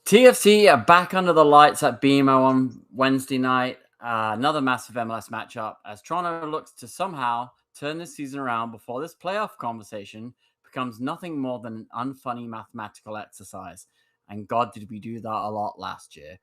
TFC are back under the lights at BMO on Wednesday night. Another massive MLS matchup as Toronto looks to somehow turn this season around before this playoff conversation becomes nothing more than an unfunny mathematical exercise. And God, did we do that a lot last year.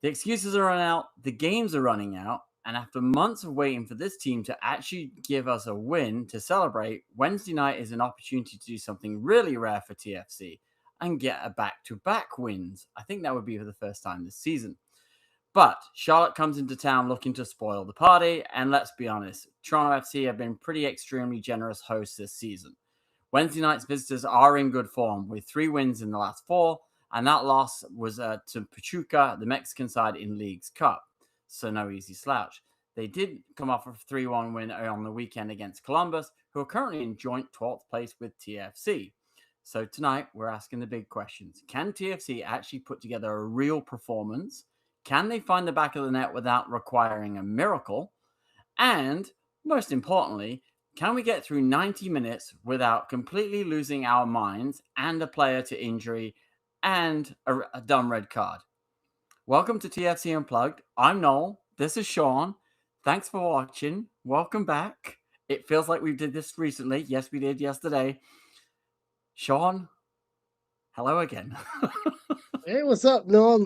The excuses are running out, the games are running out, and after months of waiting for this team to actually give us a win to celebrate, Wednesday night is an opportunity to do something really rare for TFC and get a back-to-back wins. I think that would be for the first time this season. But Charlotte comes into town looking to spoil the party, and let's be honest, Toronto FC have been pretty extremely generous hosts this season. Wednesday night's visitors are in good form with 3 wins in the last 4, and that loss was to Pachuca, the Mexican side in League's Cup. So no easy slouch. They did come off a 3-1 win on the weekend against Columbus, who are currently in joint 12th place with TFC. So tonight, we're asking the big questions. Can TFC actually put together a real performance? Can they find the back of the net without requiring a miracle? And most importantly, can we get through 90 minutes without completely losing our minds and a player to injury and a dumb red card? Welcome to TFC Unplugged. I'm Noel. This is Sean. Thanks for watching. Welcome back. It feels like we did this recently. Yes, we did yesterday. Sean, hello again. Hey, what's up, Noam?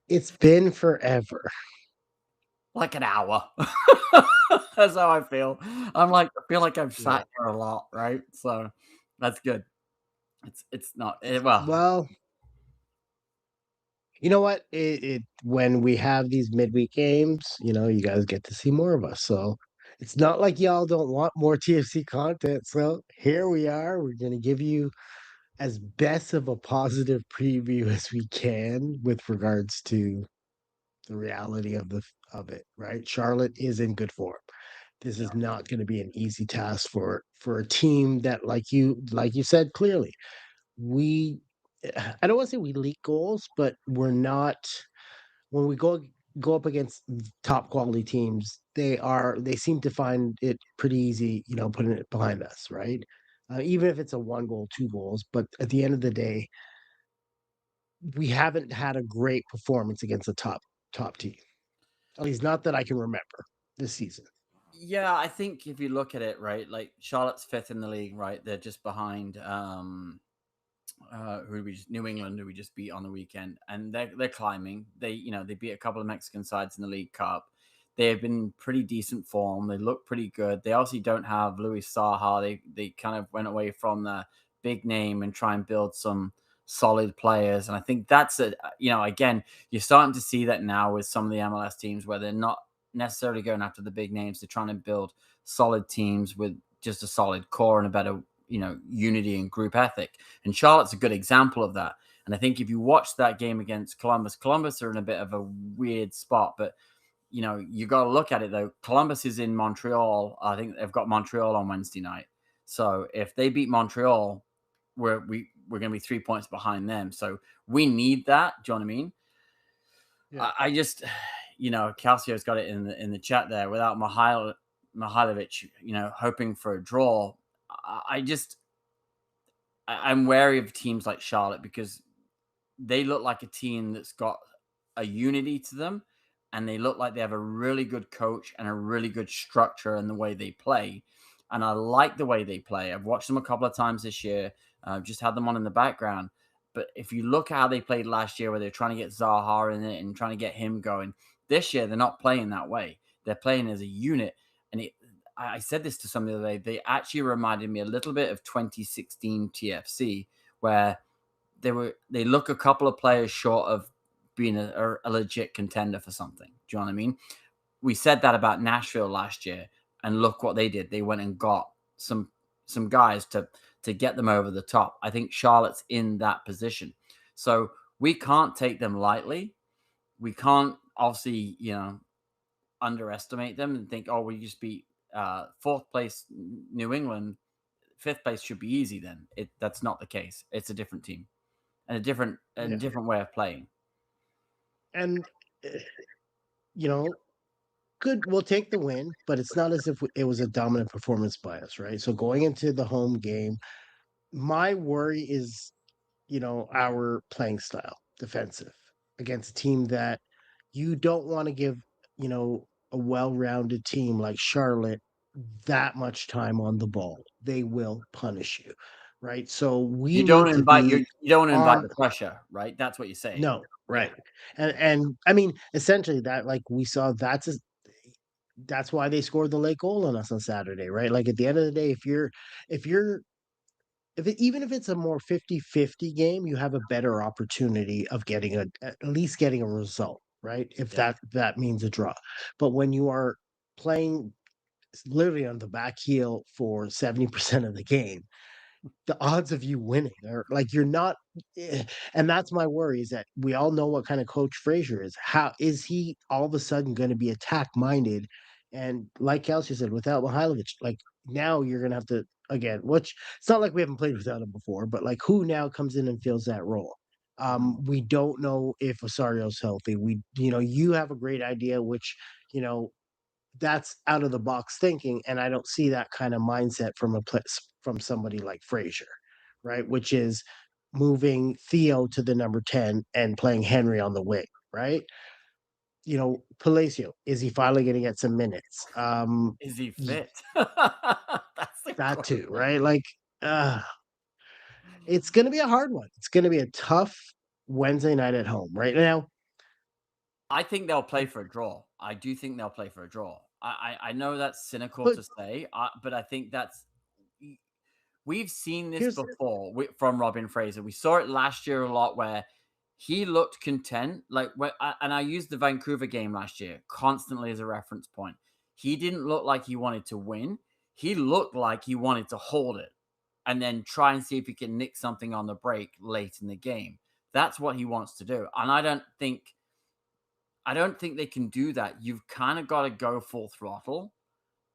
It's been forever. Like an hour. That's how I feel. I feel like I've Yeah. sat here a lot, right? So that's good. It's not well. Well, you know what? It when we have these midweek games, you guys get to see more of us. So it's not like y'all don't want more TFC content. So here we are. We're gonna give you as best of a positive preview as we can with regards to the reality of it, right? Charlotte is in good form. This Yeah. is not going to be an easy task for a team that, like you said clearly, we I don't want to say we leak goals, but we're not when we go up against top quality teams, they seem to find it pretty easy, putting it behind us, right? Even if it's a 1 goal, 2 goals, but at the end of the day, we haven't had a great performance against a top team. At least not that I can remember this season. Yeah, I think if you look at it, right, like Charlotte's fifth in the league, right? They're just behind New England, who we just beat on the weekend, and they're climbing. They beat a couple of Mexican sides in the League Cup. They have been pretty decent form. They look pretty good. They obviously don't have Luis Saha. They kind of went away from the big name and try and build some solid players. And I think that's again, you're starting to see that now with some of the MLS teams where they're not necessarily going after the big names. They're trying to build solid teams with just a solid core and a better unity and group ethic. And Charlotte's a good example of that. And I think if you watch that game against Columbus are in a bit of a weird spot, but you got to look at it though. Columbus is in Montreal. I think they've got Montreal on Wednesday night. So if they beat Montreal, we're going to be 3 points behind them. So we need that. Do you know what I mean? Yeah. I just, Calcio's got it in the chat there. Without Mihailovic, hoping for a draw, I'm wary of teams like Charlotte because they look like a team that's got a unity to them, and they look like they have a really good coach and a really good structure in the way they play. And I like the way they play. I've watched them a couple of times this year. Just had them on in the background. But if you look at how they played last year, where they're trying to get Zaha in it and trying to get him going, this year they're not playing that way. They're playing as a unit. And I said this to some the other day. They actually reminded me a little bit of 2016 TFC, where they look a couple of players short of being a legit contender for something. Do you know what I mean? We said that about Nashville last year, and look what they did. They went and got some guys to get them over the top. I think Charlotte's in that position. So we can't take them lightly. We can't obviously, underestimate them and think, oh, we just beat fourth place New England. Fifth place should be easy then. That's not the case. It's a different team and a Yeah. different way of playing. And eh, you know, good. We'll take the win, but it's not as if it was a dominant performance by us, right? So going into the home game, my worry is, our playing style. defensive against a team that you don't want to give, a well-rounded team like Charlotte that much time on the ball. They will punish you, right? So we need to be You don't invite on. the pressure, right? That's what you're saying. No, Yeah. right. And I mean, essentially that like we saw that's why they scored the late goal on us on Saturday, right? Like at the end of the day, if you're even if it's a more 50-50 game, you have a better opportunity of getting at least getting a result, right? If Yeah. that means a draw. But when you are playing literally on the back heel for 70% of the game, the odds of you winning are like you're not and that's my worry is that we all know what kind of coach Frazier is. How is he all of a sudden going to be attack minded? And like Kelsey said, without Mihailovic, like now you're gonna have to again, which it's not like we haven't played without him before, but like who now comes in and fills that role? Mhm. We don't know if Osario's healthy. You have a great idea, which you know that's out of the box thinking, and I don't see that kind of mindset from from somebody like Frazier, right? Which is moving Theo to the number 10 and playing Henry on the wing, right? Palacio, is he finally going to get some minutes? Is he y- fit? That's the that too, question. right? Like, uh, it's going to be a hard one. It's going to be a tough Wednesday night at home. Right now, I think they'll play for a draw. I do think they'll play for a draw. I know that's cynical but to say, but I think that's we've seen this here's before from Robin Fraser. We saw it last year a lot where he looked content. And I used the Vancouver game last year constantly as a reference point. He didn't look like he wanted to win. He looked like he wanted to hold it and then try and see if he can nick something on the break late in the game. That's what he wants to do. And I don't think they can do that. You've kind of got to go full throttle.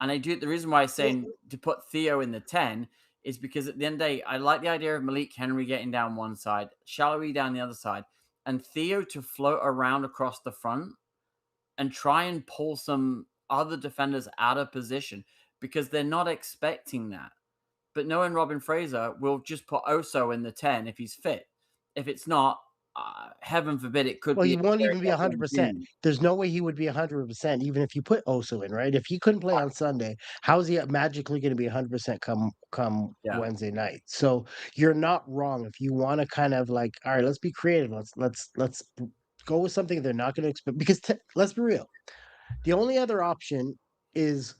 And I do. The reason why I'm well, saying to put Theo in the 10 is because at the end of the day, I like the idea of Malik Henry getting down one side, Shallowy down the other side, and Theo to float around across the front and try and pull some other defenders out of position because they're not expecting that. But knowing Robin Fraser, we'll just put Oso in the 10 if he's fit. If it's not, heaven forbid, it could Well, be he a won't Derek even be Etienne 100%. Jr. There's no way he would be 100% even if you put Oso in, right? If he couldn't play on Sunday, how is he magically going to be 100% come Yeah. Wednesday night? So you're not wrong if you want to kind of like, all right, let's be creative. Let's go with something they're not going to expect because let's be real. The only other option is,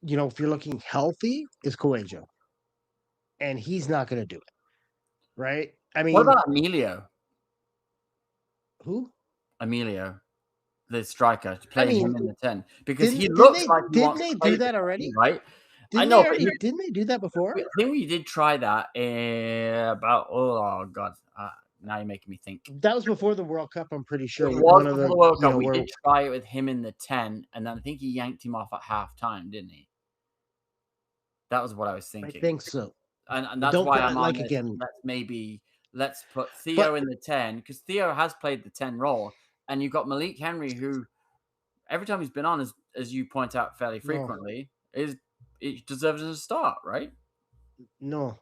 if you're looking healthy, is Coelho, and he's not going to do it, right? I What mean, about Emilio? who? Emilio, the striker, I playing him mean, in the 10 because he didn't looks they like he didn't wants to they play do the that 10, already? right? I know, but Didn't they do that before? I think we did try that about, oh God, now you're making me think. That was before the World Cup, I'm pretty It sure. was One of before the, the World Cup. We did try it with him in the 10, and then I think he yanked him off at halftime, didn't he? That was what I was I thinking. think so. And But that's don't why I'm on like this. again. Let's put But Theo in the 10 because Theo has played the 10 role, and you've got Malik Henry who every time he's been on, as you point out fairly no, frequently, is it deserves a start, right? no.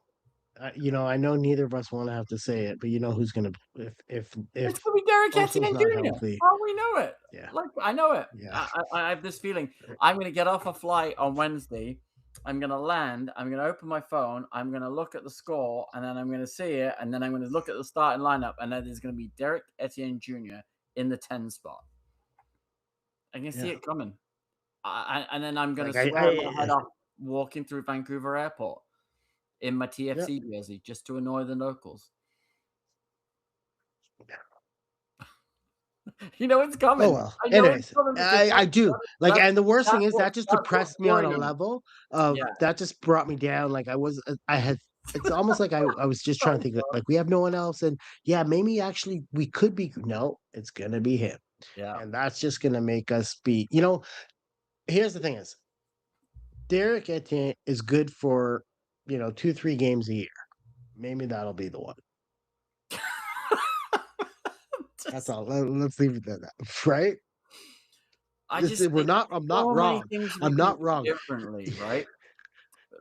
I know neither of us want to have to say it, but you know who's gonna It's if gonna be Derek Oso's Etienne not Jr. healthy. Oh, we know it. Yeah, Like I know it. yeah, I have this feeling. I'm gonna get off a flight on Wednesday. I'm gonna land. I'm gonna open my phone. I'm gonna look at the score, and then I'm gonna see it, and then I'm gonna look at the starting lineup, and then there's gonna be Derek Etienne Jr. in the 10 spot. I can see yeah. it coming. And then I'm gonna Like swear my head off walking through Vancouver Airport in my yeah. TFC jersey just to annoy the locals. You know it's Oh coming. well. I know it's Anyways, coming because I do like, and the worst thing is that just that's what's depressed me on worrying a me. level of Yeah. that just brought me down. Like I was, I had. It's almost like I was just trying to Oh, think God. like we have no one else, and yeah, maybe actually we could be. No, it's gonna be him, Yeah. and that's just gonna make us be. Here's the thing: is Derek Etienne is good for 2 3 games a year. Maybe that'll be the one. That's Just all. Let's leave it at that. Right? I This just we're think not. there's I'm not so many wrong. things we I'm can not do wrong. differently, right?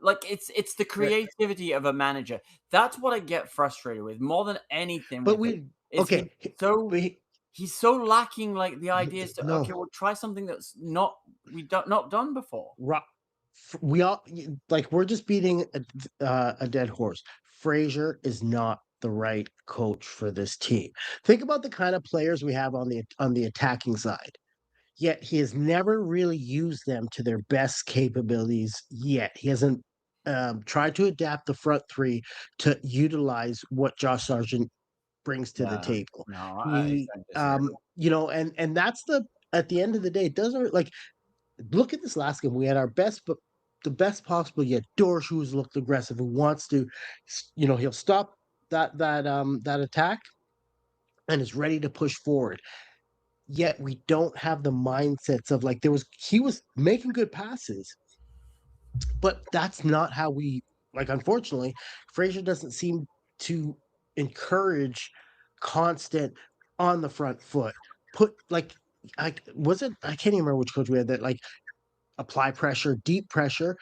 Like it's the Right. creativity of a manager. That's what I get frustrated with more than anything But with it. we is Okay, but he's so lacking like the ideas to no, okay, we'll try something that's not we don't not done before. Ro we all like, we're just beating a dead horse. Frazier is not the right coach for this team. Think about the kind of players we have on the attacking side, yet he has never really used them to their best capabilities yet. He hasn't, tried to adapt the front 3 to utilize what Josh Sargent brings to the Yeah. table. No, I He, don't disagree. and that's at the end of the day, it doesn't like, look at this last game. We had our best, but the best possible yet. Dorsch, who's looked aggressive, who wants to, he'll stop that attack and is ready to push forward. Yet we don't have the mindsets of like he was making good passes, but that's not how we like. Unfortunately, Frazier doesn't seem to encourage constant on the front foot. Put like I was it. I can't even remember which coach we had that like apply pressure, deep pressure,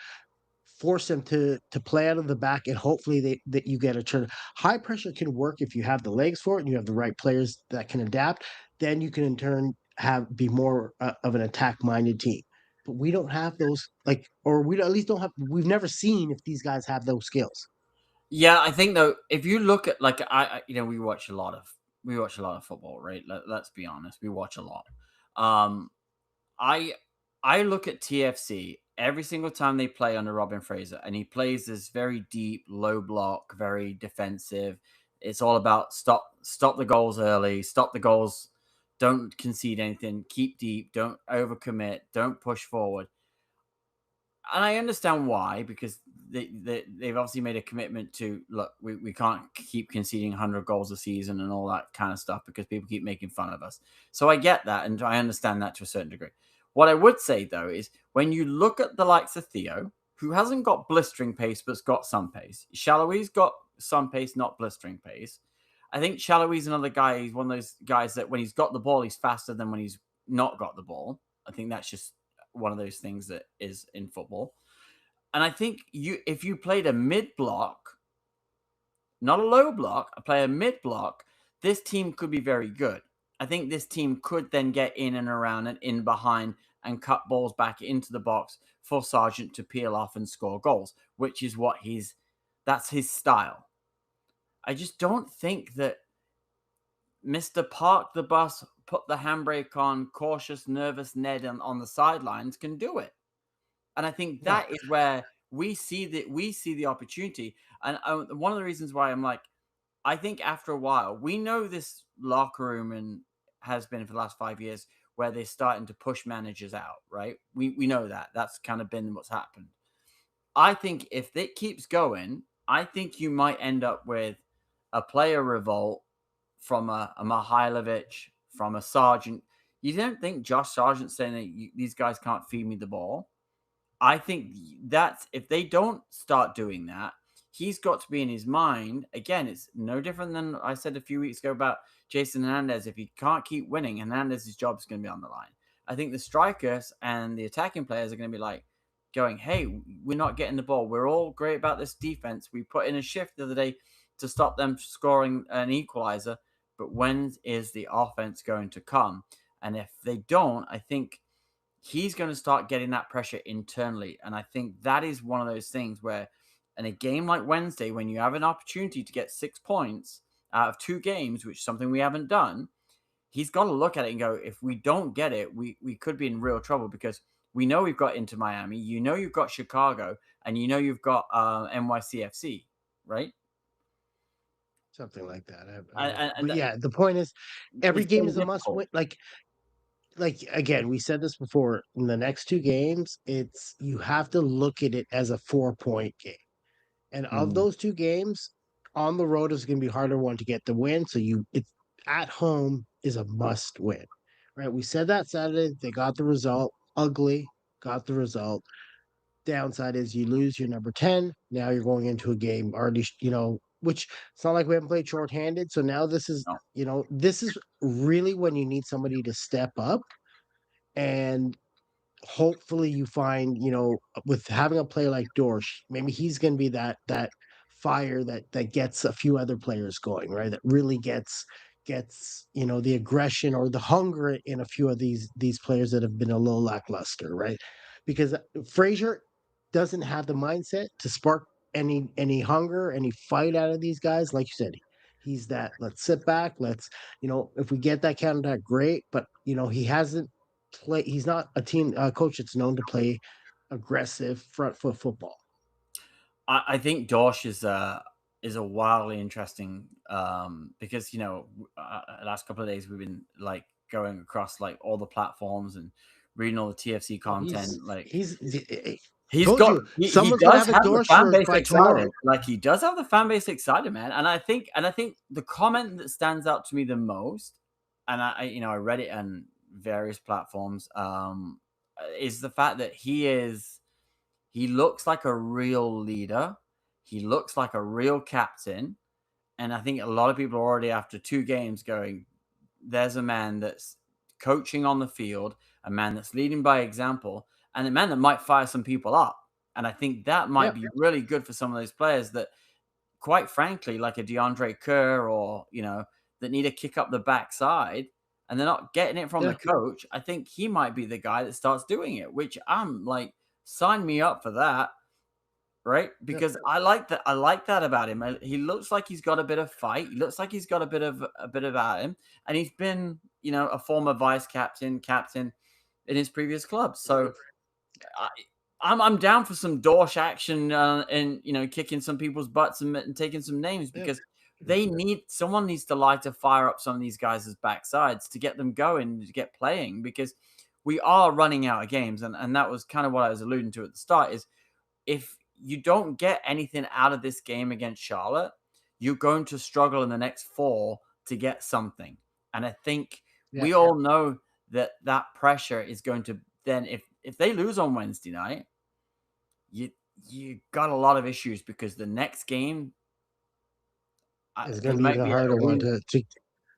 force them to play out of the back, and hopefully that you get a turn. High pressure can work if you have the legs for it and you have the right players that can adapt. Then you can in turn be more of an attack minded team. But we don't have those like, or we at least don't have. We've never seen if these guys have those skills. Yeah, I think though, if you look at like we watch a lot of football, right? Let's be honest, we watch a lot. Um, I I look at TFC every single time they play under Robin Fraser, and he plays this very deep, low block, very defensive. It's all about stop the goals early, stop the goals, don't concede anything, keep deep, don't overcommit, don't push forward. And I understand why, because they've obviously made a commitment to look, we can't keep conceding 100 goals a season and all that kind of stuff because people keep making fun of us. So I get that and I understand that to a certain degree. What I would say though is when you look at the likes of Theo, who hasn't got blistering pace but's got some pace, Shallowy's got some pace, not blistering pace. I think Shallowy's another guy. He's one of those guys that when he's got the ball, he's faster than when he's not got the ball. I think that's just one of those things that is in football. And I think if you played a mid block, not a low block, I play a mid block, this team could be very good. I think this team could then get in and around and in behind and cut balls back into the box for Sargent to peel off and score goals, which is that's his style. I just don't think that Mr. Park the bus, put the handbrake on, cautious, nervous Ned on the sidelines can do it. And I think Yeah, that is where we see the opportunity. And one of the reasons why I'm like, I think after a while, we know this locker room and has been for the last 5 years where they're starting to push managers out, right? We know that. That's kind of been what's happened. I think if it keeps going, I think you might end up with a player revolt from a Mihailovic, from a Sergeant. You don't think Josh Sargent saying that these guys can't feed me the ball? I think that's if they don't start doing that, he's got to be in his mind. Again, it's no different than I said a few weeks ago about Jason Hernandez. If he can't keep winning, Hernandez's job is going to be on the line. I think the strikers and the attacking players are going to be like going, "Hey, we're not getting the ball. We're all great about this defense. We put in a shift the other day to stop them scoring an equalizer, but when is the offense going to come?" And if they don't, I think he's going to start getting that pressure internally. And I think that is one of those things where, in a game like Wednesday, when you have an opportunity to get 6 points out of 2 games, which is something we haven't done, he's got to look at it and go, if we don't get it, we could be in real trouble because we know we've got into Miami, you know, you've got Chicago, and you know, you've got NYCFC, right? something like that. And But yeah, the point is, every it's game very is a must difficult. win. Like again, we said this before. In the next two games, it's you have to look at it as a 4 point game. And of Mm, those 2 games, on the road is gonna be harder one to get the win, so it's at home is a must win, right? We said that Saturday, they got the result, ugly, got the result. Downside is you lose your number 10, now you're going into a game already, which it's not like we haven't played shorthanded, so now no. this is really when you need somebody to step up, and hopefully you find, with having a player like Dorsch, maybe he's going to be that fire that gets a few other players going, right? That really gets gets, the aggression or the hunger in a few of these players that have been a little lackluster, right? Because Frazier doesn't have the mindset to spark any hunger, any fight out of these guys. Like you said, he's that let's sit back, let's, if we get that counterattack, great. But he hasn't played. He's not a team coach that's known to play aggressive front foot football. I think Dosh is a wildly interesting because last couple of days we've been like going across like all the platforms and reading all the TFC Oh, content. Like he's he's told got you he someone's gonna does have a have the door fan short base by excited. tomorrow. Like he does have the fan base excited, man. And I think the comment that stands out to me the most, and I read it on various platforms, is the fact that he looks like a real leader. He looks like a real captain. And I think a lot of people are already after 2 games going, there's a man that's coaching on the field, a man that's leading by example, and a man that might fire some people up. And I think that might Yep, be really good for some of those players that, quite frankly, like a DeAndre Kerr or, that need a kick up the backside and they're not getting it from the yeah, coach. I think he might be the guy that starts doing it, which I'm like, sign me up for that. Right? yep. Because I like that. I like that about him. He looks like he's got a bit of fight. He looks like he's got a bit about him, and he's been, a former vice captain in his previous club. So I, I'm down for some Dorsch action and kicking some people's butts and taking some names Yep. because someone needs to like to fire up some of these guys' backsides to get them going to get playing because we are running out of games and that was kind of what I was alluding to at the start is if you don't get anything out of this game against Charlotte, you're going to struggle in the next 4 to get something. And I think Yeah, we all know that pressure is going to then if they lose on Wednesday night, you you got a lot of issues because the next game it's they gonna be might the be harder one to.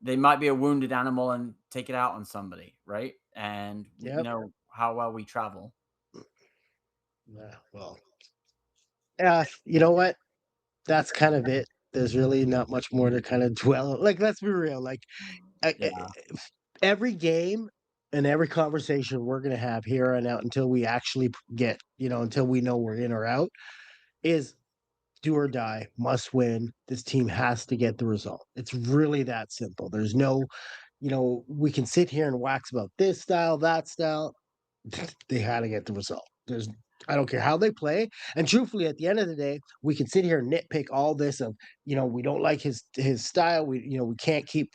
they might be a wounded animal and take it out on somebody, right? And you Yep. know how well we travel. Yeah. Well, yeah. You know what? That's kind of it. There's really not much more to kind of dwell on. Like, let's be real. Like, Yeah, every game and every conversation we're gonna have here and out until we actually get, until we know we're in or out, is do or die, must win. This team has to get the result. It's really that simple. There's no, we can sit here and wax about this style, that style. They had to get the result. I don't care how they play. And truthfully, at the end of the day, we can sit here and nitpick all this of, we don't like his style. We can't keep,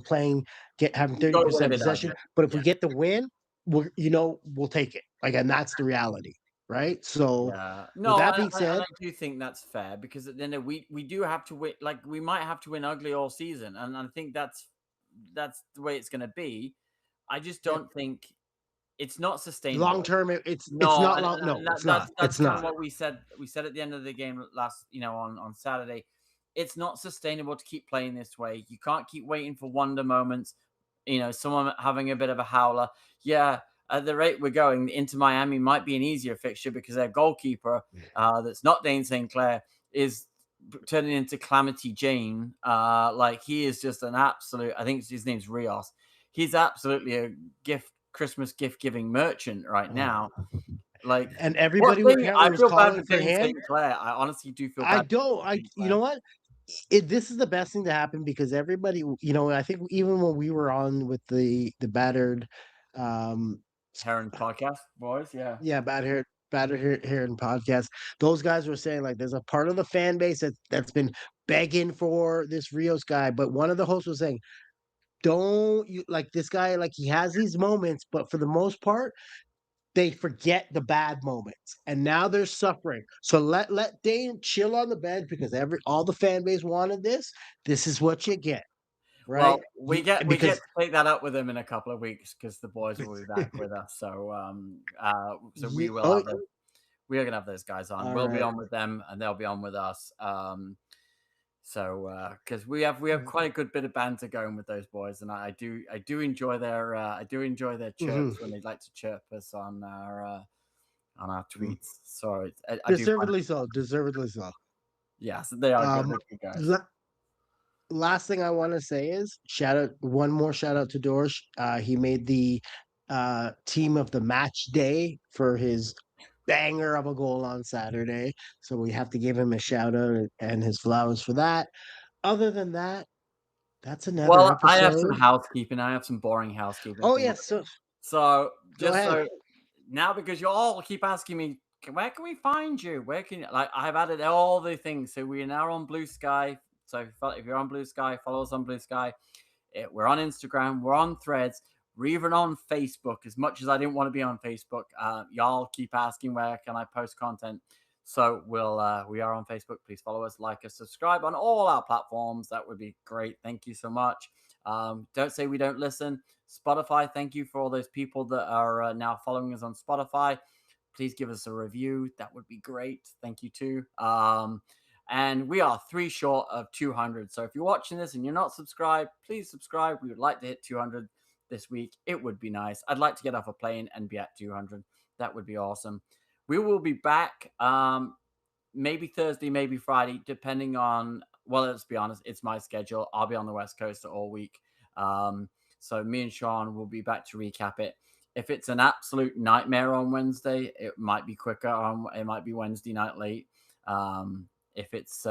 playing, having you got to win a 30% bit of possession. it. But if Yeah. we get the win, we'll take it. Like, and that's the reality, right? So, Yeah. with No, that and being and said, I do think that's fair because at the end of we do have to win. Like we might have to win ugly all season, and I think that's the way it's going to be. I just yeah, don't think it's not long sustainable. term, it's No, not and, long. and, No, and that, it's that's not. that's It's kind of not. what we said. We said at the end of the game last, on Saturday. It's not sustainable to keep playing this way. You can't keep waiting for wonder moments. Someone having a bit of a howler. Yeah, at the rate we're going, into Miami might be an easier fixture because their goalkeeper, that's not Dane St. Clair, is turning into Calamity Jane. Like he is just an absolute. I think his name's Rios. He's absolutely a Christmas gift giving merchant right Oh. now. Like And poor everybody thing. apparently I was feel bad calling for for Dane him. St. Clair. I honestly do feel I bad don't. for St. You know Clair. what? This is the best thing to happen because everybody, I think even when we were on with the battered, um, Heron podcast, boys. Yeah. yeah, battered Heron podcast, those guys were saying like there's a part of the fan base that's been begging for this Rios guy, but one of the hosts was saying, don't you like this guy? Like he has these moments, but for the most part, they forget the bad moments, and now they're suffering. So let Dane chill on the bench because all the fan base wanted this. This is what you get, right? Well, we get Because to take that up with him in a couple of weeks because the boys will be back with us. So oh, we are gonna have those guys on. all We'll be right. on with them, and they'll be on with us. Because we have quite a good bit of banter going with those boys, and I do enjoy their Hmm. chirps when they like to chirp us on our tweets. So I do find Deservedly so. Deservedly so. yes, they are good. Um, They're good guys. le- last thing I want to say is one more shout out to Dorsch. He made the team of the match day for his banger of a goal on Saturday. So we have to give him a shout out and his flowers for that. Other than that, that's another Well, I have some episode. housekeeping. I have some boring housekeeping Oh things. yes, so So go just ahead. so now, because you all keep asking me, where can we find you? Where can you, like, I've added all the things. So we are now on Blue Sky. So if you're on Blue Sky, follow us on Blue Sky. We're on Instagram. We're on Threads. We're even on Facebook. As much as I didn't want to be on Facebook, y'all keep asking where can I post content. So we are on Facebook. Please follow us, like us, subscribe on all our platforms. That would be great. Thank you so much. Don't say we don't listen. Spotify, thank you for all those people that are now following us on Spotify. Please give us a review. That would be great. Thank you too. And we are 3 short of 200. So if you're watching this and you're not subscribed, please subscribe. We would like to hit 200 this week. It would be nice. I'd like to get off a plane and be at 200. That would be awesome. We will be back maybe Thursday, maybe Friday, depending on, well, let's be honest, it's my schedule. I'll be on the West Coast all week. So me and Sean will be back to recap it. If it's an absolute nightmare on Wednesday, it might be quicker. It might be Wednesday night late. If it's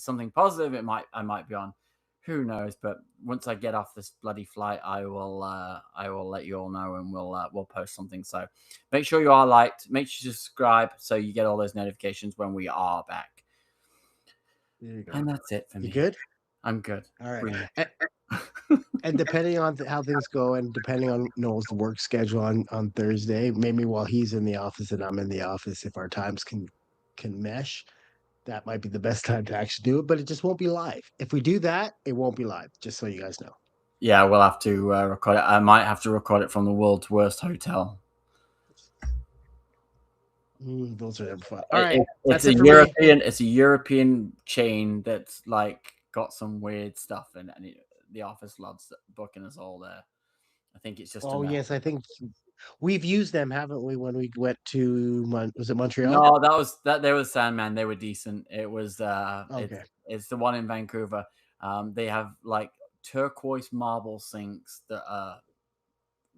something positive, I might be on. Who knows? But once I get off this bloody flight, I will let you all know, and we'll post something. So make sure you are liked. Make sure you subscribe so you get all those notifications when we are back. There you go. And that's it for You me. good? I'm good. All right. Breathe. And depending on how things go, and depending on Noel's work schedule on Thursday, maybe while he's in the office and I'm in the office, if our times can mesh, that might be the best time to actually do it. But it just won't be live. If we do that, it won't be live. Just so you guys know. Yeah, we'll have to record it. I might have to record it from the world's worst hotel. Those are never fun. All right, It's that's a it for me. European chain that's like got some weird stuff in it, and the office loves booking us all there. I think it's just a Oh mess. yes, I think we've used them, haven't we? When we went to was it Montreal? No, that they were Sandman. They were decent. It was Okay. it's the one in Vancouver. They have like turquoise marble sinks that are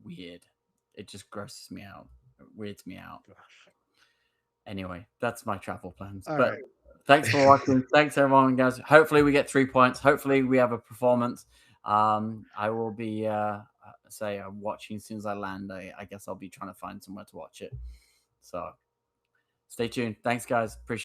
weird. It just grosses me out. It weirds me out. Anyway, that's my travel plans. All But right. thanks for watching. Thanks everyone, guys. Hopefully we get 3 points. Hopefully we have a performance. I will be watching as soon as I land. I guess I'll be trying to find somewhere to watch it. So stay tuned. Thanks, guys. Appreciate